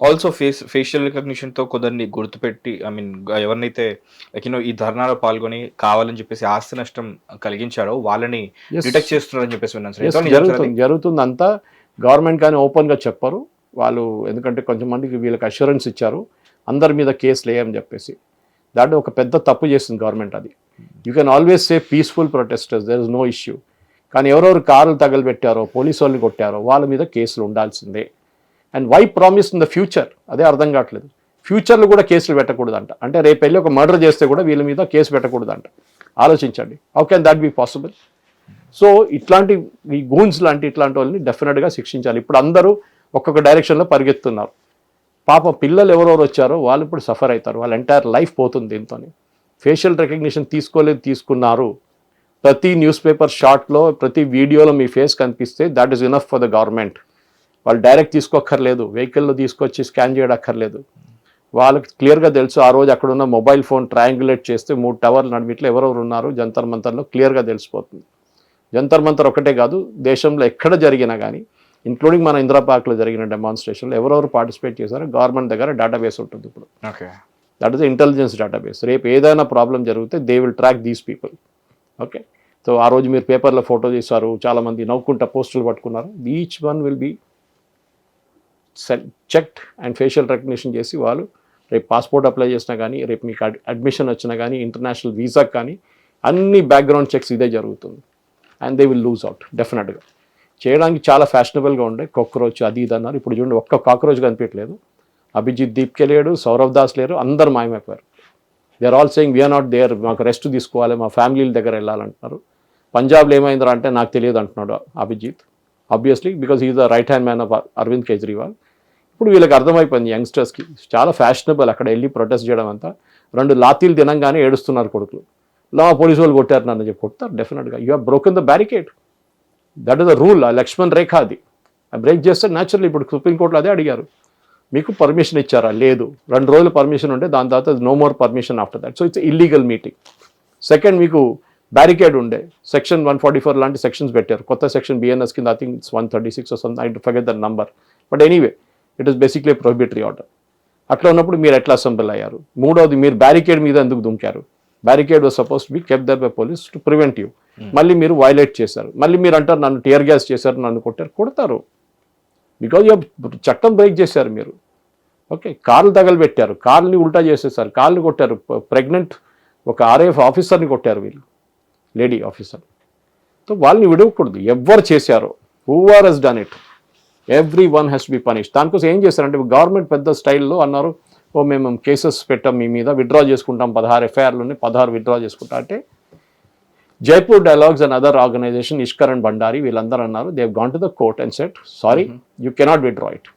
Also facial రికగ్నిషన్‌తో కొందరిని గుర్తుపెట్టి ఎవరినైతే ఈ ధర్నాలో పాల్గొని కావాలని చెప్పేసి ఆస్తి నష్టం కలిగించారో వాళ్ళని యెస్. డిటెక్ట్ చేస్తున్నారని చెప్పేసి విన్నాను సార్. యెస్. ఎంతవరకు నిజం సార్ అది? జరుగుతుందంతా. గవర్నమెంట్ కానీ ఓపెన్‌గా చెప్పరు. వాళ్ళు ఎందుకంటే కొంచెంమందికి వీళ్ళకి అష్యూరెన్స్ ఇచ్చారు. అందరి మీద కేసులేయని చెప్పేసి. దాంట్లో ఒక పెద్ద తప్పు చేసింది గవర్నమెంట్ అది. You can always say peaceful protesters, there is no issue. కానీ ఎవరెవరు కార్లు తగలబెట్టారో, పోలీసు వాళ్ళని కొట్టారో వాళ్ళ మీద కేసులు ఉండాల్సిందే. And why promise in the future, అదే అర్థం కావట్లేదు. ఫ్యూచర్లో కూడా కేసులు పెట్టకూడదంట. అంటే రేపు వెళ్ళి ఒక మర్డర్ చేస్తే కూడా వీళ్ళ మీద కేసు పెట్టకూడదంట. ఆలోచించండి, how can that be possible? So ఇట్లాంటి ఈ గూన్స్ లాంటి ఇట్లాంటి వాళ్ళని డెఫినెట్గా శిక్షించాలి. ఇప్పుడు అందరూ ఒక్కొక్క డైరెక్షన్లో పరిగెత్తున్నారు. పాప పిల్లలు ఎవరెవరు వచ్చారో వాళ్ళు ఇప్పుడు సఫర్ అవుతారు. వాళ్ళ ఎంటైర్ లైఫ్ పోతుంది దీంతో. ఫేషియల్ రికగ్నిషన్ తీసుకున్నారు. ప్రతి న్యూస్ పేపర్ షార్ట్లో, ప్రతి వీడియోలో మీ ఫేస్ కనిపిస్తే that is enough for the government. వాళ్ళు డైరెక్ట్ తీసుకోక్కర్లేదు, వెహికల్లో తీసుకొచ్చి స్కాన్ చేయక్కర్లేదు. వాళ్ళకి క్లియర్గా తెలుసు ఆ రోజు అక్కడ ఉన్న మొబైల్ ఫోన్ ట్రయాంగులేట్ చేస్తే 3 టవర్లు నడిమిట్లో ఎవరెవరు ఉన్నారు జంతర్ మంతర్లో క్లియర్గా తెలిసిపోతుంది. జంతర్ మంతర్ ఒకటే కాదు, దేశంలో ఎక్కడ జరిగినా కానీ, ఇంక్లూడింగ్ మన ఇందిరా పార్క్లో జరిగిన డెమాన్స్ట్రేషన్లో ఎవరెవరు పార్టిసిపేట్ చేశారో గవర్నమెంట్ దగ్గర డేటాబేస్ ఉంటుంది ఇప్పుడు. Okay. That is intelligence database. రేపు ఏదైనా ప్రాబ్లం జరిగితే they will track these people. Okay. So ఆ రోజు మీరు పేపర్లో ఫోటో చేశారు, చాలామంది నవ్వుకుంటా పోస్టులు పట్టుకున్నారు. Each one will be checked and facial recognition చేసి వాళ్ళు రేపు పాస్పోర్ట్ అప్లై చేసినా కానీ, రేపు మీకు అడ్మిషన్ వచ్చినా కానీ, ఇంటర్నేషనల్ వీసాకి కానీ అన్ని బ్యాక్గ్రౌండ్ చెక్స్ ఇదే జరుగుతుంది. And they will lose out డెఫినెట్గా. చేయడానికి చాలా ఫ్యాషనబుల్గా ఉండే కాక్రోచ్ అది ఇది అన్నారు. ఇప్పుడు చూడండి, ఒక్క కాక్రోచ్ కనిపించలేదు. అభిజిత్ దీప్కే లేడు, సౌరవ్ దాస్ లేరు, అందరు మాయమైపోయారు. They are all saying we are not there, మాకు రెస్ట్ తీసుకోవాలి, మా ఫ్యామిలీల దగ్గర వెళ్ళాలంటున్నారు. పంజాబ్లో ఏమైందిరా అంటే నాకు తెలియదు అంటున్నాడు Abhijit. Obviously because is the right hand man of Arvind Kejriwal. ఇప్పుడు వీళ్ళకి అర్థమైపోయింది యంగ్స్టర్స్కి, చాలా ఫ్యాషనబుల్ అక్కడ వెళ్ళి ప్రొటెస్ట్ చేయడం అంతా. 2 లాతీలు తినంగానే ఏడుస్తున్నారు కొడుకులు. పోలీసు వాళ్ళు కొట్టారు నన్ను చెప్పి కొడతారు డెఫినెట్గా. You have broken the barricade. That is the rule. ఆ లక్ష్మణ్ రేఖ అది. బ్రేక్ చేస్తే న్యాచురల్లీ ఇప్పుడు సుప్రీంకోర్టులో అదే అడిగారు, మీకు పర్మిషన్ ఇచ్చారా? లేదు. 2 రోజులు పర్మిషన్ ఉంటే దాని తర్వాత no more permission after that. So it's illegal meeting. Second, మీకు బ్యారికేడ్ ఉండే సెక్షన్ 144 లాంటి సెక్షన్స్ పెట్టారు. కొత్త సెక్షన్ బిఎన్ఎస్ కింద, I think it's 136 or something, I forget the number. But anyway it is basically prohibitory order. అట్లా ఉన్నప్పుడు మీరు ఎట్లా అసెంబ్ల్ అయ్యారు? మూడవది, మీరు బ్యారికేడ్ మీద ఎందుకు దుంకారు? Barricade was supposed to be kept there by police to prevent you. మళ్ళీ మీరు వైలేట్ చేశారు. మళ్ళీ మీరు అంటారు నన్ను టియర్ గ్యాస్ చేశారు, నన్ను కొట్టారు. కొడతారు, బికాజ్ యూ చట్టం బ్రేక్ చేశారు మీరు. ఓకే. కార్లు తగలబెట్టారు, కార్ని ఉల్టా చేసేసారు, కార్లు కొట్టారు. ప్రెగ్నెంట్ ఒక ఆర్ఏఎఫ్ ఆఫీసర్ని కొట్టారు వీళ్ళు, లేడీ ఆఫీసర్. సో వాళ్ళని విడవకూడదు. ఎవరు చేశారో, whoever has done it, every one has to be punish. దానికోసం ఏం చేశారంటే గవర్నమెంట్ పెద్ద స్టైల్లో అన్నారు, మేము కేసెస్ పెట్టాం మీ మీద, విత్డ్రా చేసుకుంటాం, 16 ఎఫ్ఐఆర్లోనే 16 విత్డ్రా చేసుకుంటా అంటే, Jaipur dialogues and other organisation, Ishkar and Bhandari వీళ్ళందరూ అన్నారు, they have gone to the court and said sorry, you cannot withdraw it,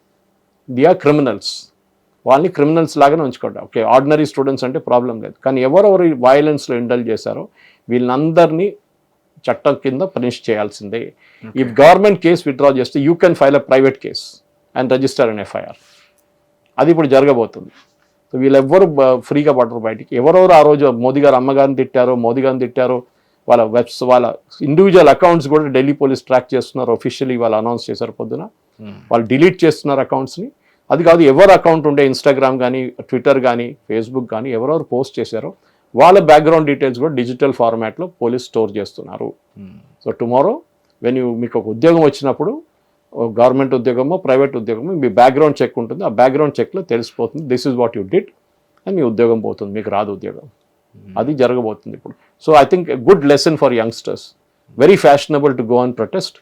they are criminals. వాళ్ళని క్రిమినల్స్ లాగానే ఉంచుకోండి. ఓకే, ఆర్డినరీ స్టూడెంట్స్ అంటే ప్రాబ్లం లేదు, కానీ ఎవరెవరు వైలెన్స్లో ఇండల్జ్ చేశారో వీళ్ళందరినీ చట్టం కింద పనిష్ చేయాల్సిందే. ఇఫ్ గవర్నమెంట్ కేసు విత్డ్రా చేస్తే you can file a private case and register an FIR. అది ఇప్పుడు జరగబోతుంది. సో వీళ్ళెవ్వరు ఫ్రీగా పడరు బయటికి. ఎవరెవరు ఆ రోజు మోదీ గారు అమ్మగారిని తిట్టారో, మోదీ గారిని తిట్టారో, వాళ్ళ ఇండివిజువల్ అకౌంట్స్ కూడా ఢిల్లీ పోలీస్ ట్రాక్ చేస్తున్నారు. ఒఫిషియలీ వాళ్ళు అనౌన్స్ చేశారు పొద్దున. వాళ్ళు డిలీట్ చేస్తున్నారు అకౌంట్స్ని. అది కాదు, ఎవరు అకౌంట్ ఉండే ఇన్స్టాగ్రామ్ కానీ, ట్విట్టర్ కానీ, ఫేస్బుక్ కానీ ఎవరెవరు పోస్ట్ చేశారో వాళ్ళ బ్యాక్గ్రౌండ్ డీటెయిల్స్ కూడా డిజిటల్ ఫార్మాట్లో పోలీస్ స్టోర్ చేస్తున్నారు. సో టుమారో మీకు ఒక ఉద్యోగం వచ్చినప్పుడు, గవర్నమెంట్ ఉద్యోగమో ప్రైవేట్ ఉద్యోగమో, మీ బ్యాక్గ్రౌండ్ చెక్ ఉంటుంది. ఆ బ్యాక్గ్రౌండ్ చెక్లో తెలిసిపోతుంది this is what you did అని, మీ ఉద్యోగం పోతుంది, మీకు రాదు ఉద్యోగం. అది జరగబోతుంది ఇప్పుడు. So I think good lesson for youngsters. Very fashionable to go and protest.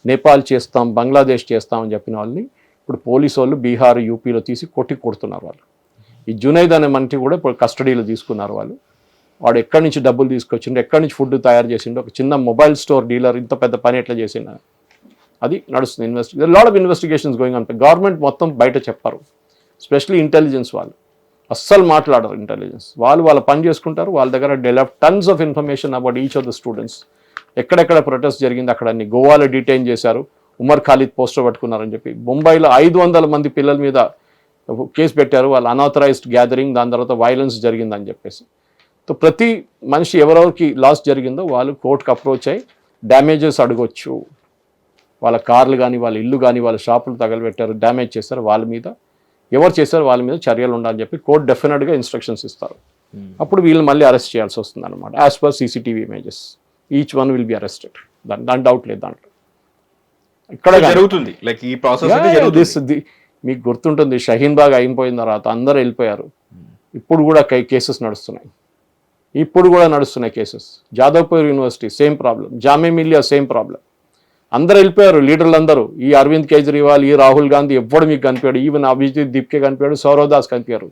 Nepal చేస్తాం, బంగ్లాదేశ్ చేస్తాం అని చెప్పిన వాళ్ళని ఇప్పుడు పోలీసు వాళ్ళు బీహార్, యూపీలో తీసి కొడుతున్నారు వాళ్ళు. ఈ జునైద్ అనే మనిషి కూడా ఇప్పుడు కస్టడీలో తీసుకున్నారు వాళ్ళు. వాడు ఎక్కడి నుంచి డబ్బులు తీసుకొచ్చిండో, ఎక్కడి నుంచి ఫుడ్ తయారు చేసిండో, ఒక చిన్న మొబైల్ స్టోర్ డీలర్ ఇంత పెద్ద పని ఎట్లా చేసిండ, అది నడుస్తుంది. Lot of investigations going on. Government మొత్తం బయట చెప్పారు, స్పెషలీ ఇంటెలిజెన్స్ వాళ్ళు అస్సలు మాట్లాడరు. ఇంటెలిజెన్స్ వాళ్ళు వాళ్ళ పని చేసుకుంటారు. వాళ్ళ దగ్గర develop tons of information about each of the students. ఎక్కడెక్కడ ప్రొటెస్ట్ జరిగింది అక్కడ అన్ని. గోవాలో డిటైన్ చేశారు, ఉమర్ ఖాలిద్ పోస్టర్ పట్టుకున్నారని చెప్పి. ముంబైలో 500 మంది పిల్లల మీద కేసు పెట్టారు, వాళ్ళ అన్ఆథరైజ్డ్ గ్యాదరింగ్, దాని తర్వాత వైలెన్స్ జరిగిందని చెప్పేసి. సో ప్రతి మనిషి ఎవరెవరికి లాస్ జరిగిందో వాళ్ళు కోర్టుకు అప్రోచ్ అయ్యి డ్యామేజెస్ అడగొచ్చు. వాళ్ళ కార్లు కానీ, వాళ్ళ ఇల్లు కానీ, వాళ్ళ షాపులు తగలబెట్టారు, డ్యామేజ్ చేశారు, వాళ్ళ మీద ఎవరు చేశారో వాళ్ళ మీద చర్యలు ఉండాలని చెప్పి కోర్టు డెఫినెట్గా ఇన్స్ట్రక్షన్స్ ఇస్తారు. అప్పుడు వీళ్ళు మళ్ళీ అరెస్ట్ చేయాల్సి వస్తుంది అనమాట, as per CCTV images. Each one will be arrested, దాని డౌట్ లేదు దాంట్లో. ఇక్కడ జరుగుతుంది లైక్ ఈ ప్రాసెస్. మీకు గుర్తుంటుంది, షహీన్ బాగ్ అయిపోయిన తర్వాత అందరూ వెళ్ళిపోయారు. ఇప్పుడు కూడా కేసెస్ నడుస్తున్నాయి, cases. Jadavpur university same problem, Jamia Millia same problem. అందరూ వెళ్ళిపోయారు, లీడర్లు అందరూ. ఈ అరవింద్ కేజ్రీవాల్, ఈ రాహుల్ గాంధీ ఎవ్వడు మీకు కనిపించాడు. ఈవెన్ అభిజిత్ దీప్కే కనిపించాడు, సౌరవ్ దాస్ కనిపించారు.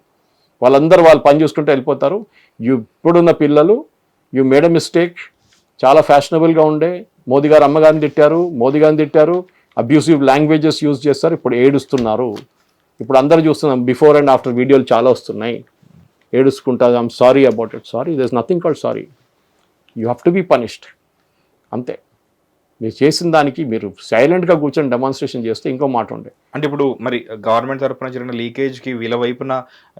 వాళ్ళందరూ వాళ్ళు పని చూసుకుంటూ వెళ్ళిపోతారు. ఇప్పుడున్న పిల్లలు, యూ మేడ్ ఎ మిస్టేక్, చాలా ఫ్యాషనబుల్గా ఉండే మోదీ గారు అమ్మగారిని తిట్టారు, అబ్యూసివ్ లాంగ్వేజెస్ యూజ్ చేస్తారు, ఇప్పుడు ఏడుస్తున్నారు. ఇప్పుడు అందరూ చూస్తున్నాం, బిఫోర్ అండ్ ఆఫ్టర్ వీడియోలు చాలా వస్తున్నాయి. ఏడుచుకుంటారు, I'm sorry about it. Sorry, there is nothing called sorry. You have to be punished, అంతే. మీరు చేసిన దానికి మీరు సైలెంట్గా కూర్చొని డెమాన్స్ట్రేషన్ చేస్తే ఇంకో మాట ఉండే. అంటే ఇప్పుడు మరి గవర్నమెంట్ తరఫున జరిగిన లీకేజ్కి వీళ్ళ వైపున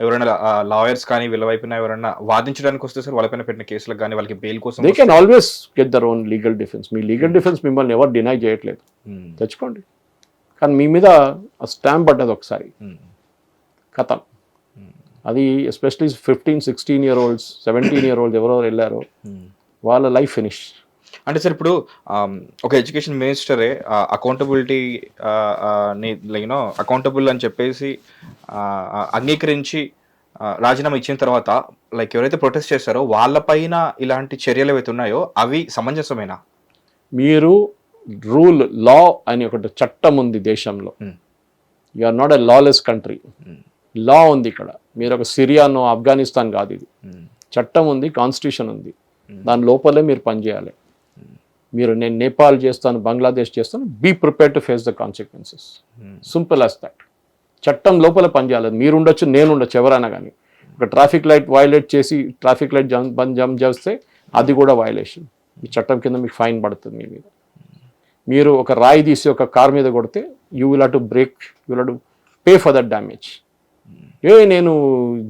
ఎవరైనా లాయర్స్ కానీ వీళ్ళ వైపున ఎవరైనా వాదించడానికి వస్తే సార్ వాళ్ళపైన పెట్టిన కేసులకు కానీ వాళ్ళకి బెయిల్ కోసం they can always get their own legal defence. Me legal defence మిమ్మల్ని ఎవరు డినై చేయట్లేదు, తెచ్చుకోండి. కానీ మీ మీద స్టాంప్ పడ్డది ఒకసారి, కథ. అది especially 15-16 year olds 17 year olds ఎవరెవరు వెళ్ళారో వాళ్ళ లైఫ్ ఫినిష్. అంటే సార్ ఇప్పుడు ఒక ఎడ్యుకేషన్ మినిస్టరే అకౌంటబిలిటీ అకౌంటబుల్ అని చెప్పేసి అంగీకరించి రాజీనామా ఇచ్చిన తర్వాత లైక్ ఎవరైతే ప్రొటెస్ట్ చేస్తారో వాళ్ళపైన ఇలాంటి చర్యలు ఏవైతే ఉన్నాయో అవి సమంజసమేనా? మీరు లా అని ఒకటి చట్టం ఉంది దేశంలో. You are not a lawless country. Law ఉంది ఇక్కడ. మీరు ఒక సిరియానో ఆఫ్ఘనిస్తాన్ కాదు ఇది. చట్టం ఉంది, కాన్స్టిట్యూషన్ ఉంది, దాని లోపలే మీరు పనిచేయాలి. నేను నేపాల్ చేస్తాను, బంగ్లాదేశ్ చేస్తాను, be prepare to face the consequences. Simple as that. చట్టం లోపల పనిచేయాలి. మీరు ఉండొచ్చు, నేను ఉండొచ్చు, ఎవరైనా కానీ. ఒక ట్రాఫిక్ లైట్ వైలేట్ చేసి ట్రాఫిక్ లైట్ జంప్ చేస్తే అది కూడా వైలేషన్. ఈ చట్టం కింద మీకు ఫైన్ పడుతుంది మీ మీద. మీరు ఒక రాయి తీసి ఒక కార్ మీద కొడితే you will have to break, you will have to pay for that damage. నేను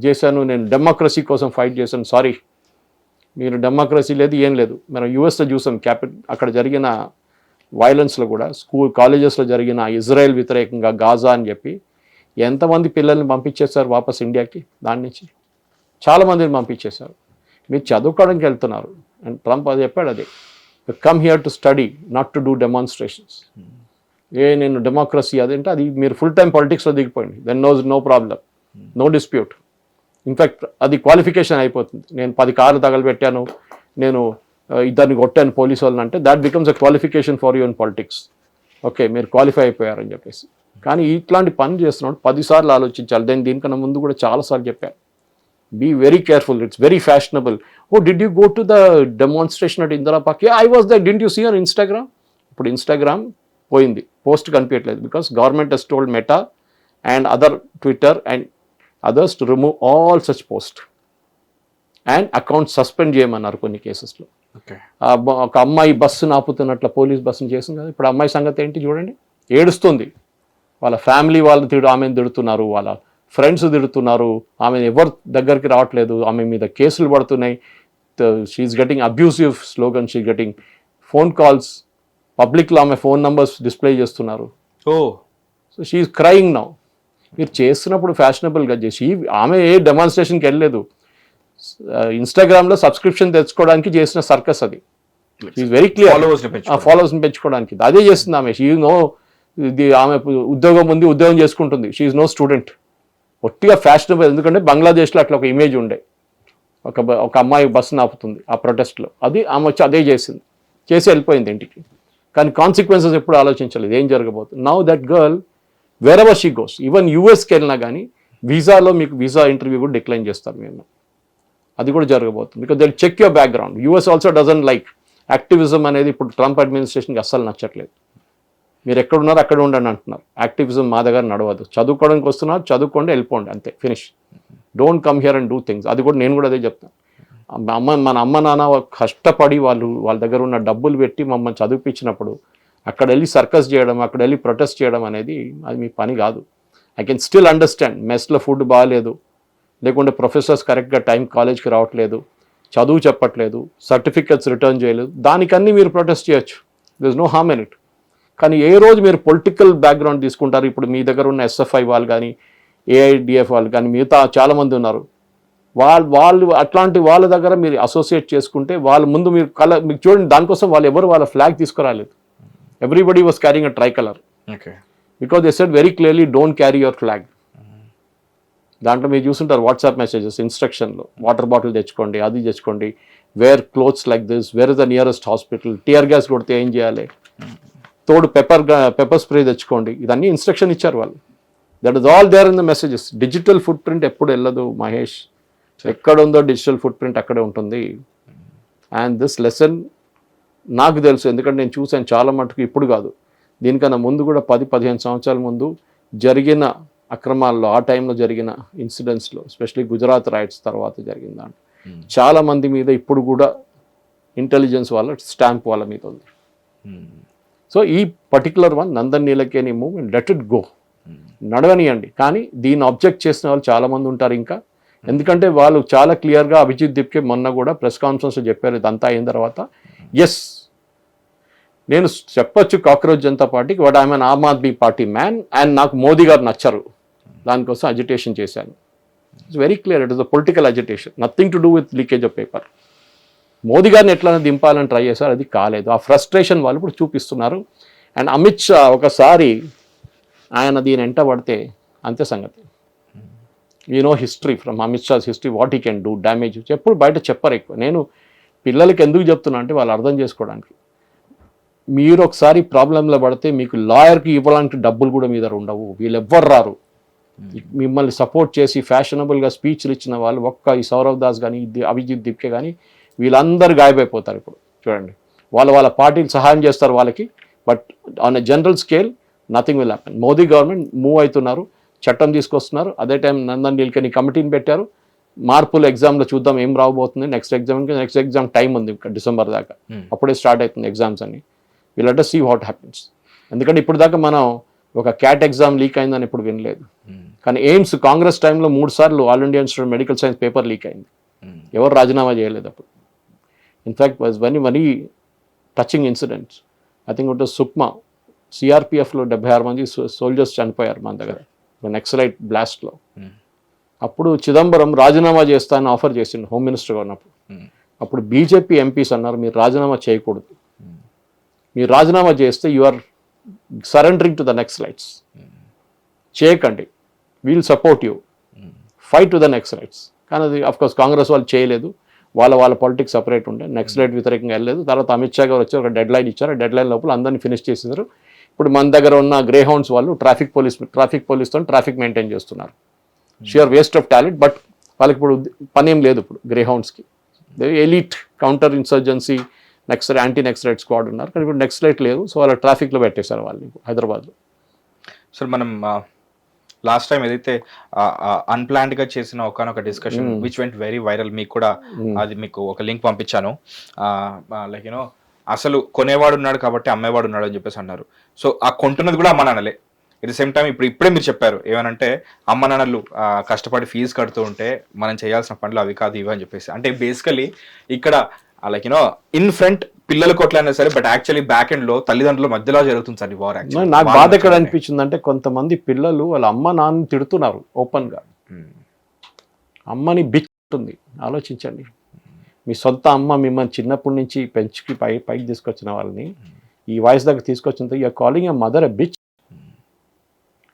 చేశాను, నేను డెమోక్రసీ కోసం ఫైట్ చేశాను, సారీ, మీరు డెమోక్రసీ లేదు, ఏం లేదు. మనం యూఎస్లో చూసాం, అక్కడ జరిగిన వైలెన్స్లో కూడా కాలేజెస్లో జరిగిన ఇజ్రాయెల్ వ్యతిరేకంగా గాజా అని చెప్పి ఎంతమంది పిల్లల్ని పంపించేశారు వాపస్ ఇండియాకి. దాని నుంచి చాలామందిని పంపించేశారు. మీరు చదువుకోవడానికి వెళ్తున్నారు. అండ్ ట్రంప్ అది చెప్పాడు, అదే come here to study, not to do demonstrations. నేను డెమోక్రసీ అదేంటే అది మీరు ఫుల్ టైం పాలిటిక్స్లో దిగిపోయింది, then no problem, no dispute. In fact అది క్వాలిఫికేషన్ అయిపోతుంది. నేను 10 కార్లు తగలబెట్టాను, నేను ఇద్దరిని కొట్టాను పోలీసు వాళ్ళని అంటే that becomes a qualification for you in politics. Okay, మీరు క్వాలిఫై అయిపోయారని చెప్పేసి. కానీ ఇట్లాంటి పని చేస్తున్నాడు 10 సార్లు ఆలోచించాలి. దీనికన్నా ముందు కూడా చాలాసార్లు చెప్పాను, be very careful, it's very fashionable. Did you go to the demonstration at Indira park? I was that. Did you see on Instagram? ఇప్పుడు ఇన్స్టాగ్రామ్ పోయింది, పోస్ట్ కనిపించట్లేదు, because government has told Meta and other Twitter and others to remove all such posts and accounts suspend చేయమన్నారు కొన్ని కేసెస్లో. ఒక అమ్మాయి బస్సును ఆపుతున్నట్ల police బస్సును చేసింది కదా. ఇప్పుడు అమ్మాయి సంగతి ఏంటి చూడండి, ఏడుస్తుంది. వాళ్ళ ఫ్యామిలీ వాళ్ళు ఆమెను తిడుతున్నారు, వాళ్ళ ఫ్రెండ్స్ తిడుతున్నారు, ఆమె ఎవరు దగ్గరికి రావట్లేదు, ఆమె మీద కేసులు పడుతున్నాయి. She's getting abusive slogan, she getting phone calls, పబ్లిక్లో ఆమె ఫోన్ నంబర్స్ డిస్ప్లే చేస్తున్నారు. So she's crying now. మీరు చేస్తున్నప్పుడు ఫ్యాషనబుల్గా చేసి, ఆమె ఏ డెమాన్స్ట్రేషన్కి వెళ్ళలేదు, ఇన్స్టాగ్రామ్లో సబ్స్క్రిప్షన్ తెచ్చుకోవడానికి చేసిన సర్కస్ అది. ఈజ్ వెరీ క్లియర్, ఫాలోవర్స్ని పెంచుకోవడానికి అదే చేస్తుంది ఆమె. ఆమె ఉద్యోగం ఉంది, ఉద్యోగం చేసుకుంటుంది. She's no student. ఒట్టిగా ఫ్యాషనబుల్. ఎందుకంటే బంగ్లాదేశ్లో అట్లా ఒక ఇమేజ్ ఉండే, ఒక అమ్మాయి బస్సును ఆపుతుంది ఆ ప్రొటెస్ట్లో, అది ఆమె వచ్చి అదే చేసింది, చేసి వెళ్ళిపోయింది ఇంటికి. కానీ కాన్సిక్వెన్సెస్ ఎప్పుడు ఆలోచించలేదు, ఏం జరగబోతుంది. Now that girl wherever she goes, even యూఎస్కి వెళ్ళినా కానీ వీసాలో మీకు వీసా ఇంటర్వ్యూ కూడా డిక్లైన్ చేస్తారు మేము. అది కూడా జరగబోతుంది, because they check your background. US also doesn't like activism అనేది. ఇప్పుడు ట్రంప్ అడ్మినిస్ట్రేషన్కి అస్సలు నచ్చట్లేదు. మీరు ఎక్కడున్నారో అక్కడ ఉండండి అంటున్నారు. యాక్టివిజం మా దగ్గర నడవదు. చదువుకోవడానికి వస్తున్నారు, చదువుకోండి, వెళ్ళిపోండి, అంతే, finish. Don't come here and do things. అది కూడా నేను కూడా అదే చెప్తాను. మన అమ్మ నాన్న కష్టపడి వాళ్ళ దగ్గర ఉన్న డబ్బులు పెట్టి మమ్మల్ని చదివిపించినప్పుడు అక్కడ వెళ్ళి సర్కస్ చేయడం, అక్కడ వెళ్ళి ప్రొటెస్ట్ చేయడం అనేది అది మీ పని కాదు. ఐ కెన్ స్టిల్ అండర్స్టాండ్, మెస్లో ఫుడ్ బాగాలేదు, లేకుంటే ప్రొఫెసర్స్ కరెక్ట్గా టైం కాలేజ్కి రావట్లేదు, చదువు చెప్పట్లేదు, సర్టిఫికెట్స్ రిటర్న్ చేయలేదు, దానికన్నీ మీరు ప్రొటెస్ట్ చేయొచ్చు. There is no harm in it. కానీ ఏ రోజు మీరు పొలిటికల్ బ్యాక్గ్రౌండ్ తీసుకుంటారు. ఇప్పుడు మీ దగ్గర ఉన్న SFI వాళ్ళు కానీ ఏఐడిఎఫ్ వాళ్ళు కానీ మిగతా చాలామంది ఉన్నారు. వాళ్ళు అట్లాంటి వాళ్ళ దగ్గర మీరు అసోసియేట్ చేసుకుంటే వాళ్ళ ముందు మీకు చూడండి, దానికోసం వాళ్ళు ఎవరు వాళ్ళ ఫ్లాగ్ తీసుకురాలేదు. Everybody was carrying a tricolour because they said very clearly don't carry your flag. దాంట్లో మీరు చూస్తుంటారు వాట్సాప్ మెసేజెస్ ఇన్స్ట్రక్షన్లో, వాటర్ బాటిల్ తెచ్చుకోండి, అది తెచ్చుకోండి, wear clothes like this, where is the nearest hospital, tear gas కొడితే ఏం చేయాలి, తోడు పెప్పర్ స్ప్రే తెచ్చుకోండి, ఇదన్నీ ఇన్స్ట్రక్షన్ ఇచ్చారు వాళ్ళు. That is all there in the messages. Digital footprint ఎప్పుడు వెళ్ళదు మహేష్, ఎక్కడ ఉందో డిజిటల్ ఫుట్ ప్రింట్ అక్కడే ఉంటుంది. అండ్ దిస్ లెసన్ నాకు తెలుసు, ఎందుకంటే నేను చూసాను చాలా మటుకు, ఇప్పుడు కాదు దీనికన్నా ముందు కూడా 10-15 సంవత్సరాల ముందు జరిగిన అక్రమాల్లో, ఆ టైంలో జరిగిన ఇన్సిడెంట్స్లో, ఎస్పెషలీ గుజరాత్ రైట్స్ తర్వాత జరిగిన దాంట్లో చాలా మంది మీద ఇప్పుడు కూడా ఇంటెలిజెన్స్ వాళ్ళ స్టాంప్ వాళ్ళ మీద ఉంది. సో ఈ particular one Nandan Nilekani movement, let it go, నడవనియండి. కానీ దీన్ని ఆబ్జెక్ట్ చేసిన వాళ్ళు చాలామంది ఉంటారు ఇంకా, ఎందుకంటే వాళ్ళు చాలా క్లియర్గా అభిజిత్ దిప్కే మొన్న కూడా ప్రెస్ కాన్ఫరెన్స్లో చెప్పారు, ఇదంతా అయిన తర్వాత, ఎస్ నేను చెప్పొచ్చు కాక్రోచ్ జనతా పార్టీకి, but I'm an Aam Aadmi party man and నాకు మోదీ గారు నచ్చరు, దానికోసం అజిటేషన్ చేశాను. It's very clear, it is a political agitation, nothing to do with leakage of paper. Modi గారిని ఎట్లైనా దింపాలని ట్రై చేశారు, అది కాలేదు. ఆ ఫ్రస్ట్రేషన్ వాళ్ళు ఇప్పుడు చూపిస్తున్నారు. అండ్ అమిత్ షా ఒకసారి ఆయన దీని ఎంట పడితే అంతే సంగతి. You know history from Amit Shah's history, what he can do damage. ఎప్పుడు బయట చెప్పరు ఎక్కువ. నేను పిల్లలకి ఎందుకు చెప్తున్నా అంటే వాళ్ళు అర్థం చేసుకోవడానికి. మీరు ఒకసారి ప్రాబ్లంలో పడితే మీకు లాయర్కి ఇవ్వడానికి డబ్బులు కూడా మీ దగ్గర ఉండవు, వీళ్ళు ఎవ్వరు రారు. మిమ్మల్ని సపోర్ట్ చేసి ఫ్యాషనబుల్గా స్పీచ్లు ఇచ్చిన వాళ్ళు ఒక్క ఈ సౌరవ్ దాస్ కానీ అభిజిత్ దిప్కే కానీ వీళ్ళందరూ గాయపడిపోతారు. ఇప్పుడు చూడండి, వాళ్ళ పార్టీలు సహాయం చేస్తారు వాళ్ళకి, but on a general scale nothing will happen. Modi government move అవుతున్నారు, చట్టం తీసుకొస్తున్నారు. అదే టైం నందన్ నీలకేని కమిటీని పెట్టారు. మార్పులు ఎగ్జామ్లో చూద్దాం ఏం రాబోతుంది. నెక్స్ట్ ఎగ్జామ్ టైం ఉంది ఇంకా డిసెంబర్ దాకా, అప్పుడే స్టార్ట్ అవుతుంది ఎగ్జామ్స్ అని. Will let us see what happens. ఎందుకంటే ఇప్పుడు దాకా మనం ఒక క్యాట్ ఎగ్జామ్ లీక్ అయిందని ఇప్పుడు వినలేదు. కానీ ఎయిమ్స్ కాంగ్రెస్ టైంలో 3 సార్లు all India institute medical science paper leak అయింది, ఎవరు రాజీనామా చేయలేదు అప్పుడు. In fact was very touching incidents. I think it was Sukma, సిఆర్పిఎఫ్లో 76 మంది సోల్జర్స్ చనిపోయారు మన దగ్గర నక్సలైట్ బ్లాస్ట్లో. అప్పుడు చిదంబరం రాజీనామా చేస్తానని ఆఫర్ చేసిండు హోమ్ మినిస్టర్గా ఉన్నప్పుడు. అప్పుడు బీజేపీ ఎంపీస్ అన్నారు మీరు రాజీనామా చేయకూడదు, మీరు రాజీనామా చేస్తే you are surrendering to the naxalites, చేయకండి, we'll support you, fight to the naxalites. కానీ అది అఫ్కోర్స్ కాంగ్రెస్ వాళ్ళు చేయలేదు, వాళ్ళ పాలిటిక్స్ సపరేట్ ఉండే, నక్సలైట్ వ్యతిరేకంగా వెళ్ళలేదు. తర్వాత అమిత్ షా గారు వచ్చి ఒక డెడ్ లైన్ ఇచ్చారు, ఆ డెడ్ లైన్ లోపల అందరినీ ఫినిష్ చేసేసారు. ఇప్పుడు మన దగ్గర ఉన్న గ్రే హౌండ్స్ వాళ్ళు ట్రాఫిక్ పోలీస్తో ట్రాఫిక్ మెయింటైన్ చేస్తున్నారు. Sure waste of talent, but వాళ్ళకి ఇప్పుడు పని ఏం లేదు. ఇప్పుడు గ్రే హౌండ్స్కి elite counter insurgency anti naxalite squad ఉన్నారు, కానీ ఇప్పుడు నక్సలైట్ లేదు. సో వాళ్ళ ట్రాఫిక్లో పెట్టేశారు వాళ్ళు హైదరాబాద్లో. సో మనం లాస్ట్ టైం ఏదైతే అన్ప్లాన్డ్గా చేసిన ఒకనొక discussion which went very viral, మీకు కూడా అది మీకు ఒక లింక్ పంపించాను. లైక్ యూనో అసలు కొనేవాడు ఉన్నాడు కాబట్టి అమ్మేవాడు ఉన్నాడు అని చెప్పేసి అన్నారు. సో ఆ కొంటున్నది కూడా అమ్మ నాన్నలే. ఎట్ ద సేమ్ టైం ఇప్పుడే మీరు చెప్పారు ఏమనంటే అమ్మ నాన్నలు కష్టపడి ఫీజు కడుతూ ఉంటే మనం చేయాల్సిన పనులు అవి కాదు ఇవి అని చెప్పేసి. అంటే బేసికలీ ఇక్కడ లైక్ యూనో ఇన్ ఫ్రంట్ పిల్లలు కొట్లైనా సరే, బట్ యాక్చువల్లీ బ్యాక్ ఎండ్ లో తల్లిదండ్రుల మధ్యలో జరుగుతుంది సార్ ఈ వార్. నాకు బాధ ఎక్కడ అనిపించింది అంటే కొంతమంది పిల్లలు వాళ్ళ అమ్మ నాన్న తిడుతున్నారు ఓపెన్ గా. అమ్మని బిచ్ ఉంటుంది, ఆలోచించండి. మీ సొంత అమ్మ మిమ్మల్ని చిన్నప్పటి నుంచి పెంచుకి పైకి తీసుకొచ్చిన వాళ్ళని ఈ వయసు దగ్గర తీసుకొచ్చిన you're calling a mother a bitch.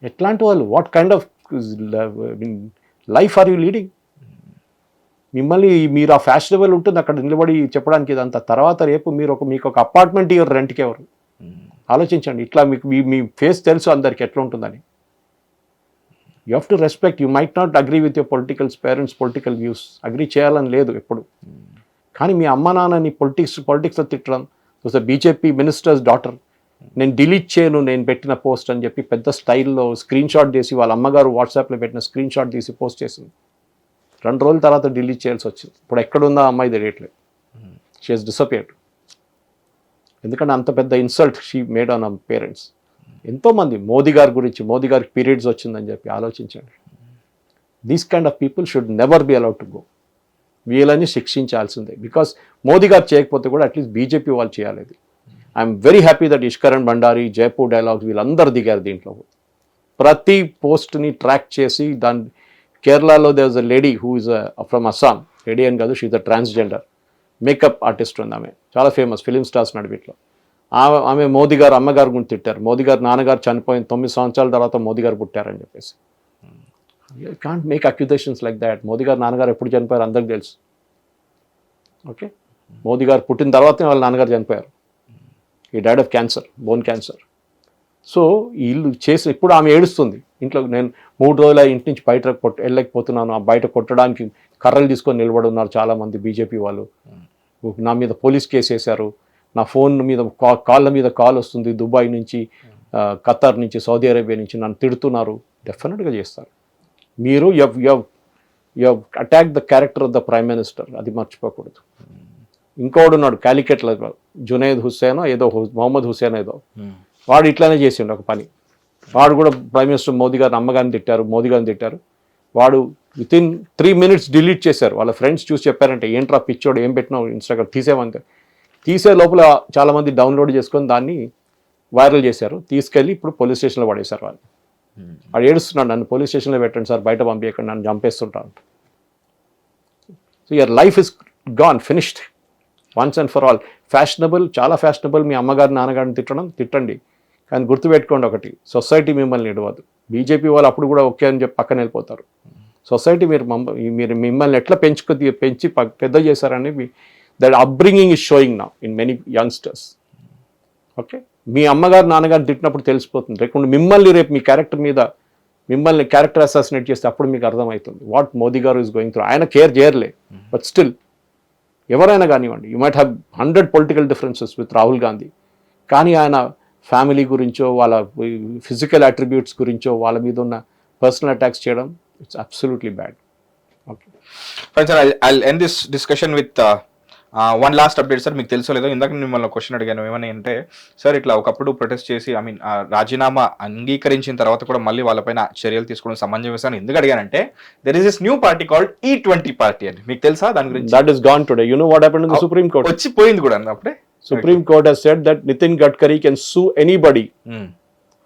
ఎట్లాంటి వాళ్ళు, what kind of life are you leading? మిమ్మల్ని మీరు ఆ ఫ్యాషనబుల్ ఉంటుంది అక్కడ నిలబడి చెప్పడానికి ఇదంతా, తర్వాత రేపు మీకు ఒక అపార్ట్మెంట్ ఇవ్వరు రెంట్కి ఎవరు? ఆలోచించండి. ఇట్లా మీకు మీ ఫేస్ తెలుసు అందరికి ఎట్లా ఉంటుందని. You have to respect. You might not agree with your parents political views, agree చేయాలని లేదు ఎప్పుడు. కానీ మీ అమ్మ నాన్నని పొలిటిక్స్లో తిట్టడం, బీజేపీ మినిస్టర్స్ డాటర్ నేను డిలీట్ చేయను నేను పెట్టిన పోస్ట్ అని చెప్పి పెద్ద స్టైల్లో స్క్రీన్ షాట్ తీసి వాళ్ళ అమ్మగారు వాట్సాప్లో పెట్టిన స్క్రీన్ షాట్ తీసి పోస్ట్ చేసింది. 2 రోజుల తర్వాత డిలీట్ చేయాల్సి వచ్చింది. ఇప్పుడు ఎక్కడుందా అమ్మాయి తెలియట్లేదు. She has disappeared. ఎందుకంటే అంత పెద్ద insult she made on our parents. ఎంతోమంది మోదీ గారి గురించి, మోదీ గారికి పీరియడ్స్ వచ్చిందని చెప్పి ఆలోచించండి. These kind of people should never be allowed to go. వీళ్ళని శిక్షించాల్సిందే. బికాస్ మోదీ గారు చేయకపోతే కూడా అట్లీస్ట్ బీజేపీ వాళ్ళు చేయాలి. I'm very happy that Ishkaran Bhandari, Jaipur dialogues వీళ్ళందరూ దిగారు దీంట్లో. ప్రతి పోస్ట్ని ట్రాక్ చేసి దాని కేరళలో there was a lady who is from Assam, lady అని కాదు, she is a transgender makeup artist ఉంది ఆమె, చాలా ఫేమస్ ఫిలిం స్టార్స్ నడిపిట్లో. ఆమె మోదీ గారు అమ్మగారు గురించి తిట్టారు. మోదీ గారు నాన్నగారు చనిపోయిన 9 సంవత్సరాల తర్వాత మోదీ గారు పుట్టారని చెప్పేసి. You can't make accusations like that. Modi garu నాన్నగారు ఎప్పుడు చనిపోయారు అందరికి తెలుసు. ఓకే, మోదీ గారు పుట్టిన తర్వాతే వాళ్ళ నాన్నగారు చనిపోయారు. ఈ died of cancer, bone cancer. So వీళ్ళు చేసి ఇప్పుడు ఆమె ఏడుస్తుంది ఇంట్లో, నేను 3 రోజుల ఇంటి నుంచి బయట వెళ్ళలేకపోతున్నాను, ఆ బయట కొట్టడానికి కర్రలు తీసుకొని నిలబడి ఉన్నారు చాలామంది బీజేపీ వాళ్ళు. నా మీద పోలీస్ కేసు వేశారు, నా ఫోన్ మీద కాళ్ళ మీద కాల్ వస్తుంది, దుబాయ్ నుంచి, ఖతార్ నుంచి, సౌదీ అరేబియా నుంచి నన్ను తిడుతున్నారు. డెఫినెట్గా చేస్తారు. మీరు you've attack the character of the prime minister, అది మర్చిపోకూడదు. ఇంకోడు ఉన్నాడు క్యాలికట్లో, జునైద్ హుస్సేన్ ఏదో, మొహమ్మద్ హుస్సేన్ ఏదో, వాడు ఇట్లానే చేసిండు ఒక పని. వాడు కూడా ప్రైమ్ మినిస్టర్ మోదీ గారిని అమ్మగారిని తిట్టారు, మోదీ గారిని తిట్టారు. వాడు వితిన్ 3 minutes డిలీట్ చేశారు. వాళ్ళ ఫ్రెండ్స్ చూసి చెప్పారంటే, ఏంట్రా పిచ్చోడు ఏం పెట్టినావు ఇన్స్టాగ్రామ్ తీసేవంతే. తీసే లోపల చాలామంది డౌన్లోడ్ చేసుకొని దాన్ని వైరల్ చేశారు, తీసుకెళ్ళి ఇప్పుడు పోలీస్ స్టేషన్లో పడేశారు వాళ్ళు. వాడు ఏడుస్తున్నాడు, నన్ను పోలీస్ స్టేషన్లో పెట్టండి సార్, బయట పంపించకండి, నన్ను చంపేస్తుంటాను. So your life is gone, finished once and for all. Fashionable, చాలా ఫ్యాషనబుల్ మీ అమ్మగారి నాన్నగారిని తిట్టండి, కానీ గుర్తుపెట్టుకోండి ఒకటి, సొసైటీ మిమ్మల్ని ఇడవదు. బీజేపీ వాళ్ళు అప్పుడు కూడా ఓకే అని చెప్పి పక్కన వెళ్ళిపోతారు. సొసైటీ మీరు మిమ్మల్ని ఎట్లా పెంచి పెద్ద చేశారని that upbringing is showing now in many youngsters. Okay, మీ అమ్మగారు నాన్నగారు తిట్టినప్పుడు తెలిసిపోతుంది. లేకుండా మిమ్మల్ని రేపు మీ క్యారెక్టర్ మీద మిమ్మల్ని క్యారెక్టర్ అసాసినేట్ చేస్తే అప్పుడు మీకు అర్థమవుతుంది వాట్ మోదీ గారు ఈస్ గోయింగ్ త్రూ. ఆయన కేర్ చేయర్లే, బట్ స్టిల్ ఎవరైనా కానివ్వండి, you might have 100 political differences with Rahul Gandhi, కానీ ఆయన ఫ్యామిలీ గురించో, వాళ్ళ ఫిజికల్ అట్రిబ్యూట్స్ గురించో, వాళ్ళ మీద ఉన్న పర్సనల్ అటాక్స్ చేయడం, it's absolutely bad. Okay fine sir, I'll end this discussion with one last update sir. మీకు తెలుసో లేదో, ఇందాక మిమ్మల్ని క్వశ్చన్ అడిగాను ఏమని అంటే, సార్ ఇట్లా ఒకప్పుడు ప్రొటెస్ట్ చేసి రాజీనామా అంగీకరించిన తర్వాత కూడా మళ్ళీ వాళ్ళపైన చర్యలు తీసుకోవడం సమంజసం ఎందుకు అడిగానంటే, there is this new party called E20 party అని, మీకు తెలుసా దాని గురించి? That is gone today. You know what happened in the Supreme Court? వచ్చిపోయింది కూడా అప్పుడే. Supreme Court has said that Nitin Gadkari can sue anybody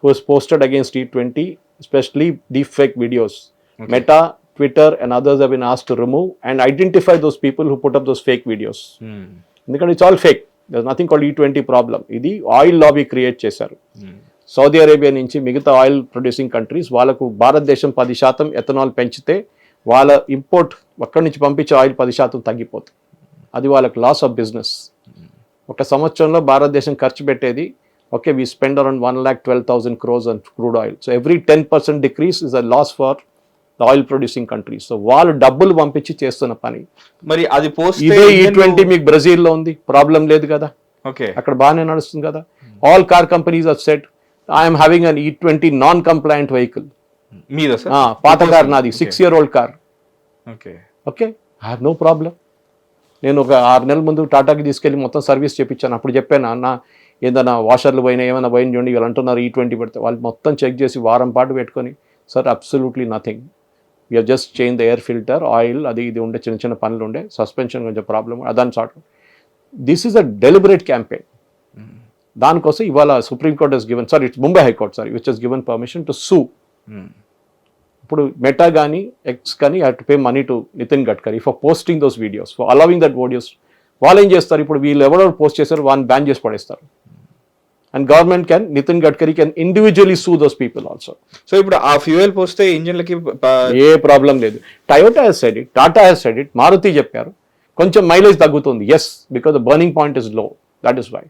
who has posted against E20, especially deepfake videos. Okay. Meta, Twitter and others have been asked to remove and identify those people who put up those fake videos. Because it's all fake. There's nothing called E20 problem. Idi oil lobby create చేశారు. Saudi Arabia నుంచి మిగతా oil producing countries వాళ్ళకు భారతదేశం 10% ethanol పెంచితే వాళ్ళ import అక్కడి నుంచి పంపించే ఆయిల్ 10% తగ్గిపోతుంది. అది వాళ్ళకి లాస్ ఆఫ్ బిజినెస్. ఒక సంవత్సరంలో భారతదేశం ఖర్చు పెట్టేది, okay, we spend around 1,12,000 crores on crude oil. So every 10% decrease is a loss for the oil producing countries. So వాళ్ళు డబ్బులు పంపించి చేస్తున్న పని. మరి అది ఇదే E20 మీకు బ్రెజిల్లో ఉంది, ప్రాబ్లం లేదు కదా, ఓకే, అక్కడ బాగానే నడుస్తుంది కదా. All car companies have said I'm having an E20 non compliant vehicle. మీద పాత కార్ నాది, 6-year-old car. Okay okay, I have no problem. నేను ఒక 6 నెలల ముందు టాటాకి తీసుకెళ్ళి మొత్తం సర్వీస్ చేయించాను. అప్పుడు చెప్పాను, అన్న ఏదైనా వాషర్లు పోయినా ఏమైనా పోయిన చూడండి, వీళ్ళు అంటున్నారు E20 పెడితే. వాళ్ళు మొత్తం చెక్ చేసి వారం పాటు పెట్టుకొని, sir absolutely nothing, we have just change the air filter, oil అది ఇది ఉండే చిన్న చిన్న పనులు ఉండే, సస్పెన్షన్ కొంచెం ప్రాబ్లమ్, అదాని sort. This is a deliberate campaign. దానికోసం ఇవాళ supreme court has given, sir it's Mumbai high court sir, which has given permission to sue. ఇప్పుడు మెటా కానీ ఎక్స్ కానీ have to pay money to Nitin Gadkari for posting those videos, for allowing that videos. వాళ్ళు ఏం చేస్తారు, ఇప్పుడు వీళ్ళు ఎవరెవరు పోస్ట్ చేస్తారు వాళ్ళని బ్యాన్ చేసి పడేస్తారు. And government can, Nitin Gadkari can individually sue those people also. So ఇప్పుడు ఆ ఫ్యూయల్ పోస్తే ఇంజిన్లకి ఏ ప్రాబ్లం లేదు. Toyota has said it, Tata has said it, Maruti చెప్పారు కొంచెం మైలేజ్ తగ్గుతుంది, yes, because the burning point is low, that is why.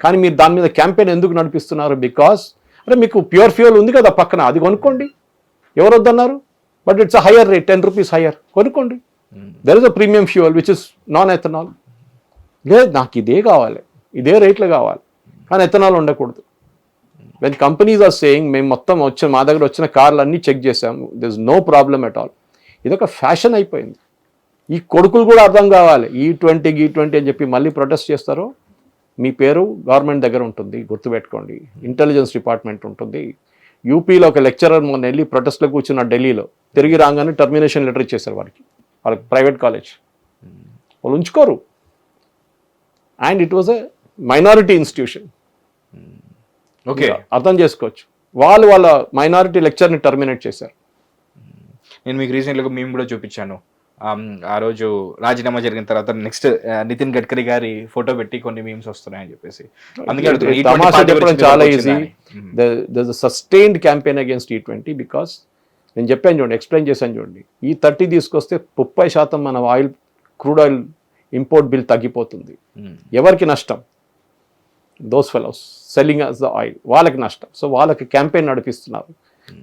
కానీ మీరు దాని మీద క్యాంపెయిన్ ఎందుకు నడిపిస్తున్నారు? బికాస్ అంటే మీకు ప్యూర్ ఫ్యూయల్ ఉంది కదా పక్కన, అది కొనుక్కోండి, ఎవరు వద్దన్నారు, but it's a higher rate, 10 rupees higher, కొనుక్కోండి. There is a premium fuel which is non ethanol. లేదు నాకు ఇదే కావాలి, ఇదే రేట్లు కావాలి, కానీ ఎథనాల్ ఉండకూడదు. వెన్ కంపెనీస్ ఆర్ సేయింగ్ మేము మొత్తం మా దగ్గర వచ్చిన కార్లు అన్నీ చెక్ చేసాము, there is no problem at all. ఇదొక ఫ్యాషన్ అయిపోయింది. ఈ కొడుకులు కూడా అర్థం కావాలి, E20 అని చెప్పి మళ్ళీ ప్రొటెస్ట్ చేస్తారో మీ పేరు గవర్నమెంట్ దగ్గర ఉంటుంది, గుర్తుపెట్టుకోండి. ఇంటెలిజెన్స్ డిపార్ట్మెంట్ ఉంటుంది. యూపీలో ఒక లెక్చరర్ మొన్న వెళ్ళి ప్రొటెస్ట్లో కూర్చున్న ఢిల్లీలో, తిరిగి రాగానే టర్మినేషన్ లెటర్ ఇచ్చేసారు వాళ్ళకి ప్రైవేట్ కాలేజ్. వాళ్ళు ఉంచుకోరు. And it was a minority institution. Okay, అర్థం చేసుకోవచ్చు. వాళ్ళ మైనారిటీ లెక్చర్ని టర్మినేట్ చేశారు. నేను మీకు రీసెంట్గా మేము కూడా చూపించాను. ఆ రోజు రాజీనామా జరిగిన తర్వాత నెక్స్ట్ నితిన్ గడ్కరీ గారి ఫోటో పెట్టి కొన్ని మీమ్స్ వస్తున్నాయని చెప్పేసి అందుకే అడుగుతున్నా. ఈ తమాషా పార్టీ చెప్పడం గురించి చాలా మీకు ఈజీ. వచ్చిందా అని. There is sustained campaign against E20 because నేను చెప్పాను చూడండి, ఎక్స్ప్లెయిన్ చేశాను చూడండి, ఈ 30 తీసుకొస్తే 30% మన oil crude oil import bill తగ్గిపోతుంది. ఎవరికి నష్టం? Those fellows selling us the oil, వాళ్ళకి నష్టం. సో వాళ్ళకి క్యాంపెయిన్ నడిపిస్తున్నారు.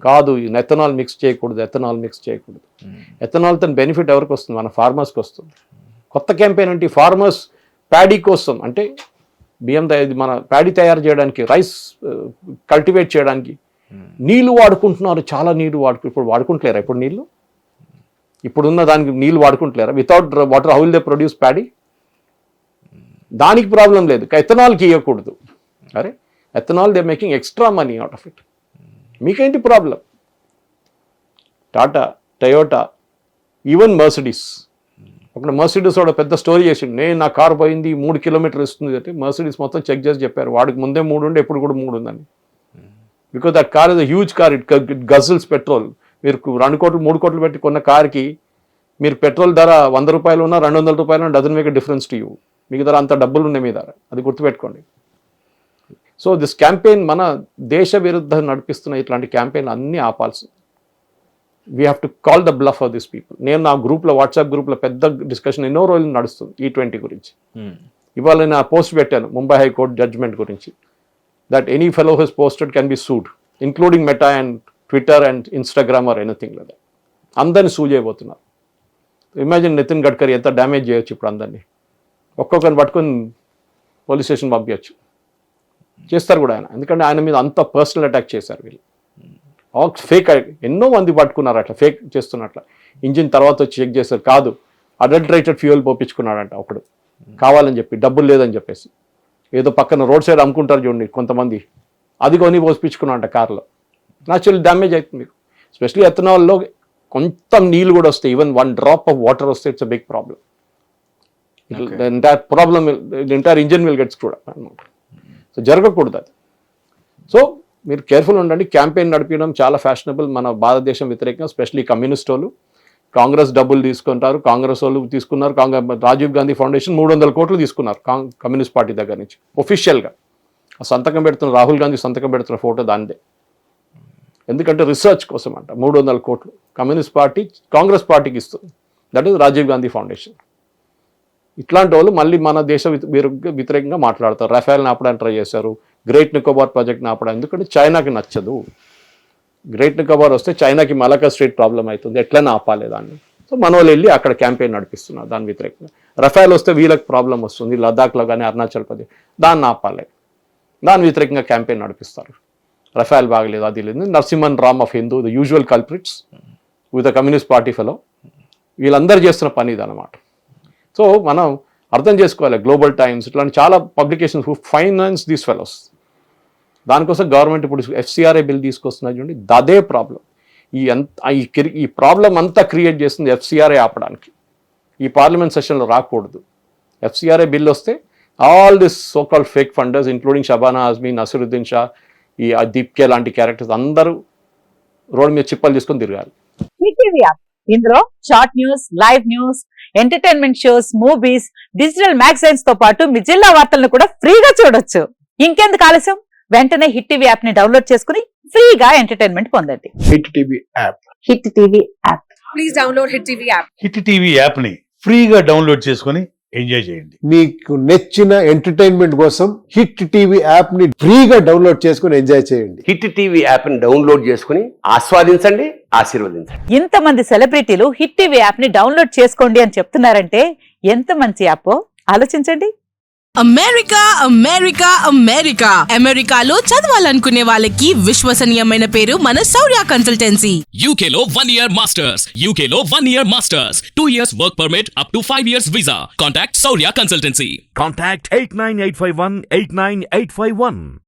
కాదు ఎథనాల్ మిక్స్ చేయకూడదు, ఎథనాల్ మిక్స్ చేయకూడదు. ఎథనాల్ తన బెనిఫిట్ ఎవరికి వస్తుంది? మన ఫార్మర్స్కి వస్తుంది. కొత్త క్యాంపెయిన్ అంటే ఫార్మర్స్ ప్యాడీ కోసం, అంటే బియ్యం మన ప్యాడీ తయారు చేయడానికి, రైస్ కల్టివేట్ చేయడానికి నీళ్లు వాడుకుంటున్నారు. చాలా నీళ్లు ఇప్పుడు వాడుకుంటలేరా? ఇప్పుడు నీళ్లు ఇప్పుడున్న దానికి నీళ్లు వాడుకుంటలేరా? Without water how will they produce paddy? దానికి ప్రాబ్లం లేదు, ఎథనాల్కి ఇవ్వకూడదు. అరే ethanol they making extra money out of it. మీకేంటి problem? Tata, Toyota, even Mercedes. ఒక మర్సిడీస్ వాడు పెద్ద స్టోరీ చేసిండు, నేను నా కారు పోయింది 3 కిలోమీటర్లు ఇస్తుంది అంటే మర్సిడీస్ మొత్తం చెక్ చేసి చెప్పారు వాడికి ముందే 3 ఉండే ఎప్పుడు కూడా 3 ఉందని. Because that car is a huge car, it ghazals petrol. మీరు 2 కోట్లు 3 కోట్లు పెట్టి కొన్న కార్కి మీరు పెట్రోల్ ధర 100 రూపాయలు ఉన్నా 200 రూపాయలు doesn't make difference to you. మీకు ధర అంత డబ్బులు ఉన్నాయి మీ ధర, అది గుర్తుపెట్టుకోండి. సో దిస్ క్యాంపెయిన్ మన దేశ విరుద్ధ నడిపిస్తున్న ఇట్లాంటి క్యాంపెయిన్ అన్నీ ఆపాల్సి. We have to call the bluff of this people. నేను నా గ్రూప్లో, వాట్సాప్ గ్రూప్లో పెద్ద డిస్కషన్ ఎన్నో రోజులు నడుస్తుంది E20 గురించి. ఇవాళ నేను పోస్ట్ పెట్టాను ముంబై హైకోర్టు జడ్జ్మెంట్ గురించి, that any fellow has posted can be sued, including Meta and Twitter and Instagram or anything లేదా. అందరిని సూ చేయబోతున్నారు. ఇమాజిన్ నితిన్ గడ్కరీ ఎంత డ్యామేజ్ చేయొచ్చు ఇప్పుడు అందరినీ. ఒక్కొక్కరిని పట్టుకొని పోలీస్ స్టేషన్ పంపించచ్చు, చేస్తారు కూడా ఆయన. ఎందుకంటే ఆయన మీద అంత పర్సనల్ అటాక్ చేశారు వీళ్ళు. ఫేక్ ఎన్నో మంది పట్టుకున్నారు అట్లా ఫేక్ చేస్తున్నట్ల. ఇంజిన్ తర్వాత వచ్చి చెక్ చేస్తారు, కాదు అడల్టరేటెడ్ ఫ్యూయల్ పోపించుకున్నాడంట ఒకడు కావాలని చెప్పి, డబ్బులు లేదని చెప్పేసి. ఏదో పక్కన రోడ్ సైడ్ అమ్ముకుంటారు చూడండి కొంతమంది, అది కొని పోపించుకున్నాడంట కార్లో. న్యాచురల్ డ్యామేజ్ అవుతుంది మీకు. ఎస్పెషలీ ఎథనాల్లో కొంచెం నీళ్ళు కూడా వస్తాయి, ఈవెన్ 1 డ్రాప్ ఆఫ్ వాటర్ వస్తే it's a big problem. Entire engine will get screwed up అనమాట. సో జరగకూడదు అది. సో మీరు కేర్ఫుల్ ఉండండి. క్యాంపెయిన్ నడిపించడం చాలా ఫ్యాషనబుల్ మన భారతదేశం వ్యతిరేకంగా. స్పెషలీ కమ్యూనిస్ట్ వాళ్ళు, కాంగ్రెస్ డబ్బులు తీసుకుంటారు, కాంగ్రెస్ వాళ్ళు తీసుకున్నారు. రాజీవ్ గాంధీ ఫౌండేషన్ 300 కోట్లు తీసుకున్నారు కమ్యూనిస్ట్ పార్టీ దగ్గర నుంచి ఒఫీషియల్గా. సంతకం పెడుతున్న రాహుల్ గాంధీ సంతకం పెడుతున్న ఫోటో దానిదే. ఎందుకంటే రీసెర్చ్ కోసం అంట 300 కోట్లు కమ్యూనిస్ట్ పార్టీ కాంగ్రెస్ పార్టీకి ఇస్తుంది. That is Rajiv Gandhi foundation. ఇట్లాంటి వాళ్ళు మళ్ళీ మన దేశ వ్యతిరేకంగా మాట్లాడతారు. రఫేల్ని ఆపడానికి ట్రై చేశారు, గ్రేట్ నికోబార్ ప్రాజెక్ట్ని ఆపడానికి. ఎందుకంటే చైనాకి నచ్చదు. గ్రేట్ నికోబార్ వస్తే చైనాకి మలకా స్ట్రీట్ ప్రాబ్లం అవుతుంది, ఎట్లైనా ఆపాలి దాన్ని. సో మన వాళ్ళు వెళ్ళి అక్కడ క్యాంపెయిన్ నడిపిస్తున్నారు దాని వ్యతిరేకంగా. రఫేల్ వస్తే వీళ్ళకి ప్రాబ్లం వస్తుంది, లద్దాఖ్లో కానీ అరుణాచల్ ప్రదేశ్, దాన్ని ఆపాలి. దాని వ్యతిరేకంగా క్యాంపెయిన్ నడిపిస్తారు. రఫేల్ బాగలేదు, అది లేదు. Narasimhan Ram of Hindu, the usual culprits with the communist party fellow, వీళ్ళందరూ చేస్తున్న పని ఇది అనమాట. సో మనం అర్థం చేసుకోవాలి. గ్లోబల్ టైమ్స్ ఇట్లాంటి చాలా publications who finance these fellows. దానికోసం గవర్నమెంట్ ఇప్పుడు FCRA బిల్ తీసుకొస్తున్నది చూడండి, అదే ప్రాబ్లం. ఈ ప్రాబ్లం అంతా క్రియేట్ చేస్తుంది FCRA ఆపడానికి. ఈ పార్లమెంట్ సెషన్లో రాకూడదు. FCRA బిల్ వస్తే all this so called fake funders including Shabana Azmi, Nasruddin Shah, ఈ దీప్కే లాంటి క్యారెక్టర్స్ అందరూ రోడ్ మీద చిప్పలు తీసుకొని తిరగాలి. ఇందులో short news, live news, entertainment shows, movies, digital magazines తో పాటు మీ జిల్లా వార్తలను కూడా ఫ్రీగా చూడొచ్చు. ఇంకెందుకు ఆలస్యం, వెంటనే హిట్ టీవీ యాప్ ని డౌన్లోడ్ చేసుకుని ఫ్రీగా ఎంటర్టైన్మెంట్ పొందండి. Hit TV app. Hit TV app. Please download hit TV app. Hit TV app ని ఫ్రీగా డౌన్లోడ్ చేసుకొని ఎంజాయ్ చేయండి. మీకు నచ్చిన ఎంటర్టైన్మెంట్ కోసం హిట్ టీవీ యాప్ ని ఫ్రీగా డౌన్లోడ్ చేసుకుని ఎంజాయ్ చేయండి. హిట్ టీవీ యాప్ ని డౌన్లోడ్ చేసుకుని ఆస్వాదించండి, ఆశీర్వదించండి. ఇంతమంది సెలబ్రిటీలు హిట్ టీవీ యాప్ ని డౌన్లోడ్ చేసుకోండి అని చెప్తున్నారంటే ఎంత మంచి యాప్ ఆలోచించండి. అమెరికా అమెరికా అమెరికా అమెరికాలో చదవాలనుకునే వాళ్ళకి విశ్వసనీయమైన పేరు మన శౌర్య కన్సల్టెన్సీ. UK లో 1 year masters. UK లో 1 year masters. 2 years work permit up to 5 years visa. Contact Saurya Consultancy. Contact 89851 89851.